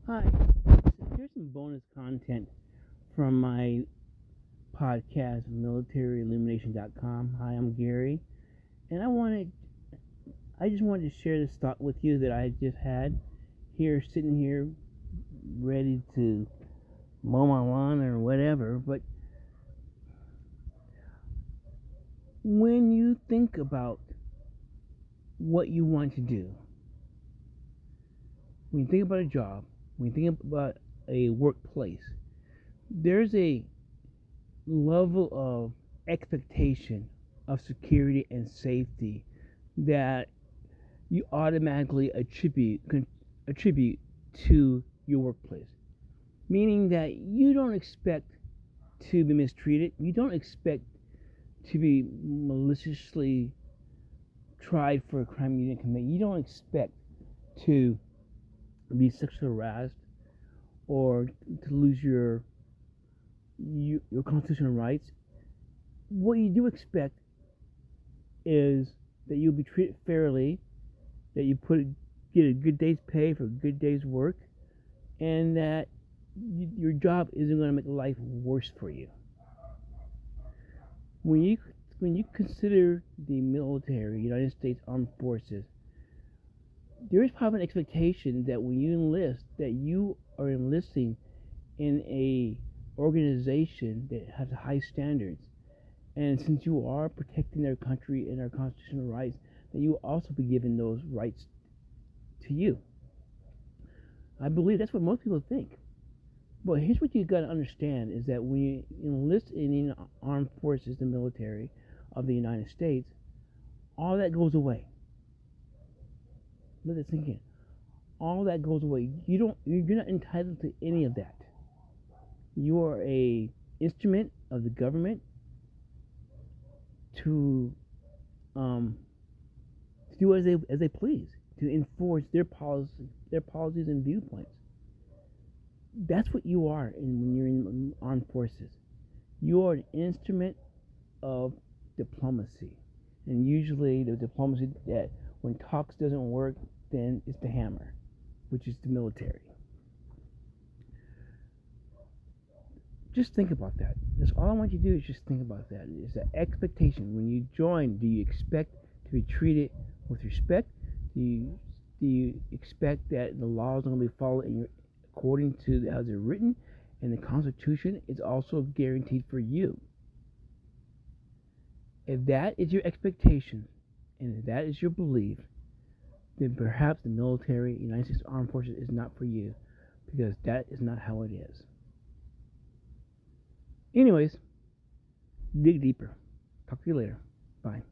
Hi, here's some bonus content from my podcast, militaryillumination.com. Hi, I'm Gary, and I just wanted to share this thought with you that I just had sitting here, ready to mow my lawn or whatever. But when you think about what you want to do, when you think about a job, when you think about a workplace, there's a level of expectation of security and safety that you automatically attribute to your workplace, meaning that you don't expect to be mistreated, you don't expect to be maliciously tried for a crime you didn't commit, you don't expect to be sexually harassed or to lose your constitutional rights. What you do expect is that you'll be treated fairly, that get a good day's pay for a good day's work, and that your job isn't going to make life worse for you. When you consider the military, United States Armed Forces, there is probably an expectation that when you enlist, that you are enlisting in a organization that has high standards. And since you are protecting their country and their constitutional rights, that you will also be given those rights to you. I believe that's what most people think. But here's what you got to understand is that when you enlist in the armed forces, the military of the United States, all that goes away. Let it sink in. All that goes away. You're not entitled to any of that. You are a instrument of the government to do as they please, to enforce their policies and viewpoints. That's what you are when you're in armed forces. You are an instrument of diplomacy, and usually the diplomacy that when talks doesn't work, then it's the hammer, which is the military. Just think about that. That's all I want you to do is just think about that. It's that expectation. When you join, do you expect to be treated with respect? Do you expect that the laws are going to be followed according to as they're written? And the Constitution is also guaranteed for you. If that is your expectation, and if that is your belief, then perhaps the military, United States Armed Forces, is not for you, because that is not how it is. Anyways, dig deeper. Talk to you later. Bye.